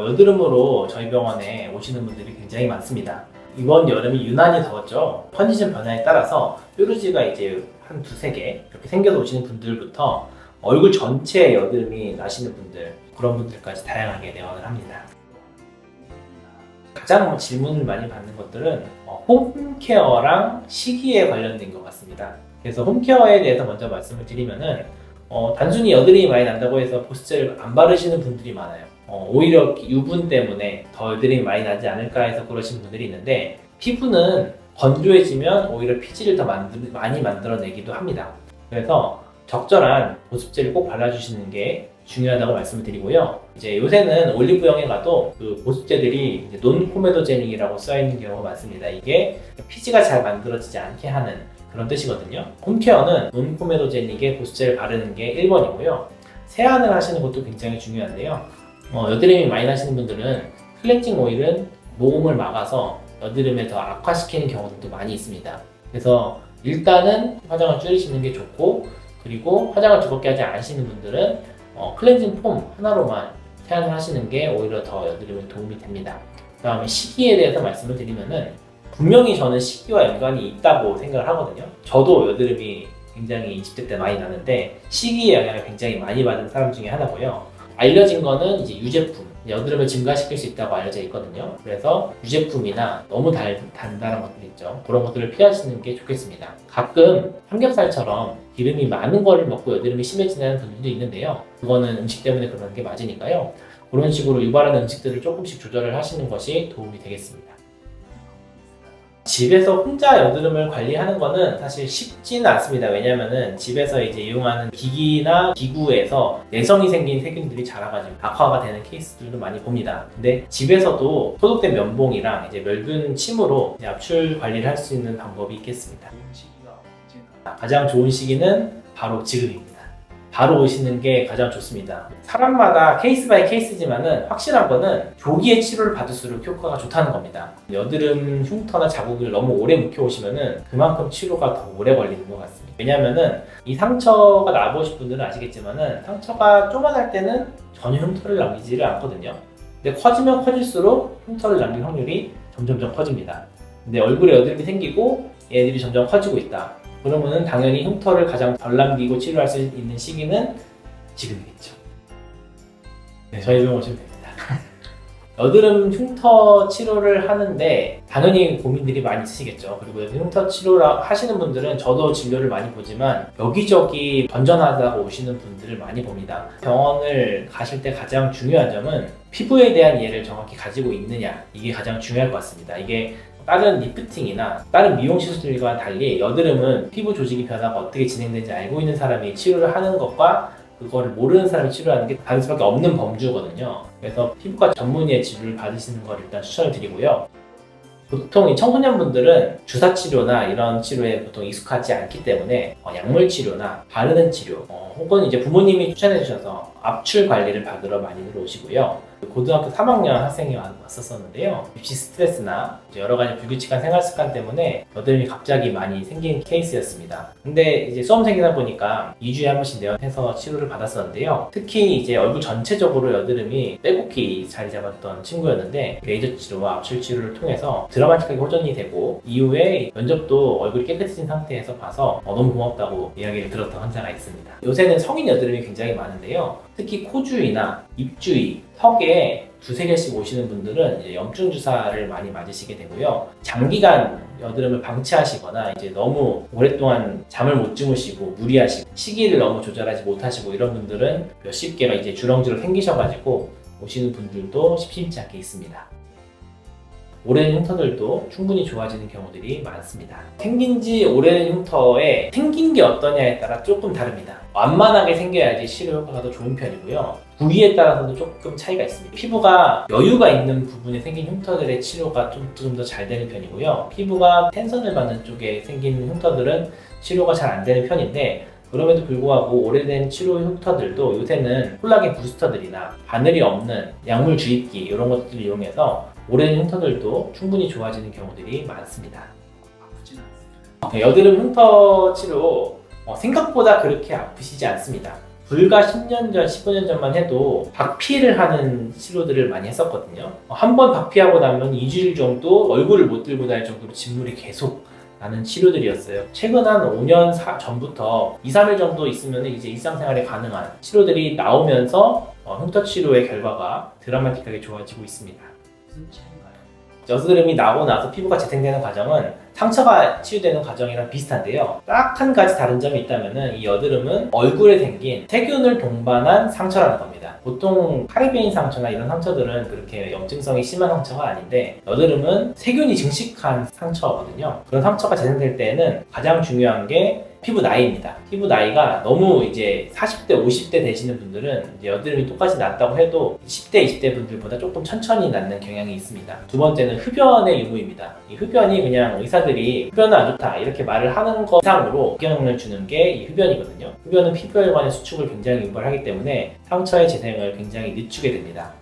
여드름으로 저희 병원에 오시는 분들이 굉장히 많습니다. 이번 여름이 유난히 더웠죠. 컨디션 변화에 따라서 뾰루지가 이제 한 두세 개 이렇게 생겨서 오시는 분들부터 얼굴 전체에 여드름이 나시는 분들, 그런 분들까지 다양하게 내원을 합니다. 가장 질문을 많이 받는 것들은 홈케어랑 시기에 관련된 것 같습니다. 그래서 홈케어에 대해서 먼저 말씀을 드리면은 단순히 여드름이 많이 난다고 해서 보습제를 안 바르시는 분들이 많아요. 오히려 유분 때문에 더 여드름이 많이 나지 않을까 해서 그러시는 분들이 있는데, 피부는 건조해지면 오히려 피지를 더 많이 만들어내기도 합니다. 그래서 적절한 보습제를 꼭 발라주시는 게 중요하다고 말씀을 드리고요. 이제 요새는 올리브영에 가도 그 보습제들이 논코메도제닉이라고 써있는 경우가 많습니다. 이게 피지가 잘 만들어지지 않게 하는 그런 뜻이거든요. 홈케어는 논코메도제닉의 보습제를 바르는 게 1번이고요. 세안을 하시는 것도 굉장히 중요한데요. 여드름이 많이 나시는 분들은 클렌징 오일은 모공을 막아서 여드름을 더 악화시키는 경우도 많이 있습니다. 그래서 일단은 화장을 줄이시는 게 좋고, 그리고 화장을 두껍게 하지 않으시는 분들은 클렌징 폼 하나로만 세안을 하시는 게 오히려 더 여드름에 도움이 됩니다. 그 다음에 시기에 대해서 말씀을 드리면은, 분명히 저는 시기와 연관이 있다고 생각을 하거든요. 저도 여드름이 굉장히 20대 때 많이 나는데 시기의 영향을 굉장히 많이 받은 사람 중에 하나고요. 알려진 거는 이제 유제품, 여드름을 증가시킬 수 있다고 알려져 있거든요. 그래서 유제품이나 너무 단단한 것들 있죠. 그런 것들을 피하시는 게 좋겠습니다. 가끔 삼겹살처럼 기름이 많은 거를 먹고 여드름이 심해지는 분들도 있는데요. 그거는 음식 때문에 그러는 게 맞으니까요. 그런 식으로 유발하는 음식들을 조금씩 조절을 하시는 것이 도움이 되겠습니다. 집에서 혼자 여드름을 관리하는 거는 사실 쉽지는 않습니다. 왜냐면은 집에서 이제 이용하는 기기나 기구에서 내성이 생긴 세균들이 자라가지고 악화가 되는 케이스들도 많이 봅니다. 근데 집에서도 소독된 면봉이랑 이제 멸균 침으로 이제 압출 관리를 할 수 있는 방법이 있겠습니다. 가장 좋은 시기는 바로 지금입니다. 바로 오시는 게 가장 좋습니다. 사람마다 케이스 바이 케이스지만은 확실한 거는 조기에 치료를 받을수록 효과가 좋다는 겁니다. 여드름 흉터나 자국을 너무 오래 묵혀오시면은 그만큼 치료가 더 오래 걸리는 것 같습니다. 왜냐면은 이 상처가 나보신 분들은 아시겠지만은 상처가 조그만할 때는 전혀 흉터를 남기지를 않거든요. 근데 커지면 커질수록 흉터를 남길 확률이 점점 커집니다. 근데 얼굴에 여드름이 생기고 얘들이 점점 커지고 있다. 그러면은 당연히 흉터를 가장 덜 남기고 치료할 수 있는 시기는 지금이겠죠. 네, 저희 병원 오시면 됩니다. 여드름 흉터 치료를 하는데 당연히 고민들이 많이 있으시겠죠. 그리고 여드름 흉터 치료를 하시는 분들은 저도 진료를 많이 보지만 여기저기 건전하다고 오시는 분들을 많이 봅니다. 병원을 가실 때 가장 중요한 점은 피부에 대한 이해를 정확히 가지고 있느냐, 이게 가장 중요할 것 같습니다. 이게 다른 리프팅이나 다른 미용 시술들과 달리 여드름은 피부 조직의 변화가 어떻게 진행되는지 알고 있는 사람이 치료를 하는 것과 그거를 모르는 사람이 치료하는 게 다를 수밖에 없는 범주거든요. 그래서 피부과 전문의의 치료를 받으시는 걸 일단 추천을 드리고요. 보통 이 청소년분들은 주사 치료나 이런 치료에 보통 익숙하지 않기 때문에 약물 치료나 바르는 치료, 혹은 이제 부모님이 추천해 주셔서 압출 관리를 받으러 많이들 오시고요. 고등학교 3학년 학생이 왔었는데요. 입시 스트레스나 여러 가지 불규칙한 생활 습관 때문에 여드름이 갑자기 많이 생긴 케이스였습니다. 근데 이제 수험생이다 보니까 2주에 한 번씩 내원해서 치료를 받았었는데요. 특히 이제 얼굴 전체적으로 여드름이 빼곡히 자리 잡았던 친구였는데 레이저 치료와 압출 치료를 통해서 드라마틱하게 호전이 되고 이후에 면접도 얼굴이 깨끗해진 상태에서 봐서 너무 고맙다고 이야기를 들었던 환자가 있습니다. 요새는 성인 여드름이 굉장히 많은데요. 특히 코 주위나 입 주위, 턱에 두세 개씩 오시는 분들은 이제 염증 주사를 많이 맞으시게 되고요. 장기간 여드름을 방치하시거나 이제 너무 오랫동안 잠을 못 주무시고 무리하시고 시기를 너무 조절하지 못하시고 이런 분들은 몇십 개가 이제 주렁주렁 생기셔가지고 오시는 분들도 심심치 않게 있습니다. 오래된 흉터들도 충분히 좋아지는 경우들이 많습니다. 생긴 지 오래된 흉터에 생긴 게 어떠냐에 따라 조금 다릅니다. 완만하게 생겨야지 치료 효과가 더 좋은 편이고요. 부위에 따라서도 조금 차이가 있습니다. 피부가 여유가 있는 부분에 생긴 흉터들의 치료가 좀 더 잘 되는 편이고요. 피부가 텐선을 받는 쪽에 생긴 흉터들은 치료가 잘 안 되는 편인데, 그럼에도 불구하고 오래된 치료 흉터들도 요새는 콜라겐 부스터들이나 바늘이 없는 약물 주입기 이런 것들을 이용해서 오래된 흉터들도 충분히 좋아지는 경우들이 많습니다. 여드름 흉터 치료 생각보다 그렇게 아프시지 않습니다. 불과 10년 전, 15년 전만 해도 박피를 하는 치료들을 많이 했었거든요. 한 번 박피하고 나면 2주일 정도 얼굴을 못 들고 다닐 정도로 진물이 계속 나는 치료들이었어요. 최근 한 5년 전부터 2, 3일 정도 있으면 이제 일상생활이 가능한 치료들이 나오면서 흉터 치료의 결과가 드라마틱하게 좋아지고 있습니다. 무슨 차이인가요? 여드름이 나고 나서 피부가 재생되는 과정은 상처가 치유되는 과정이랑 비슷한데요. 딱 한 가지 다른 점이 있다면 이 여드름은 얼굴에 생긴 세균을 동반한 상처라는 겁니다. 보통 카리베인 상처나 이런 상처들은 그렇게 염증성이 심한 상처가 아닌데 여드름은 세균이 증식한 상처거든요. 그런 상처가 재생될 때에는 가장 중요한 게 피부 나이입니다. 피부 나이가 너무 이제 40대, 50대 되시는 분들은 이제 여드름이 똑같이 났다고 해도 10대, 20대 분들보다 조금 천천히 낫는 경향이 있습니다. 두 번째는 흡연의 유무입니다. 이 흡연이 그냥 의사들이 흡연은 안 좋다 이렇게 말을 하는 것 이상으로 영향을 주는 게 이 흡연이거든요. 흡연은 피부혈관의 수축을 굉장히 유발하기 때문에 상처의 재생을 굉장히 늦추게 됩니다.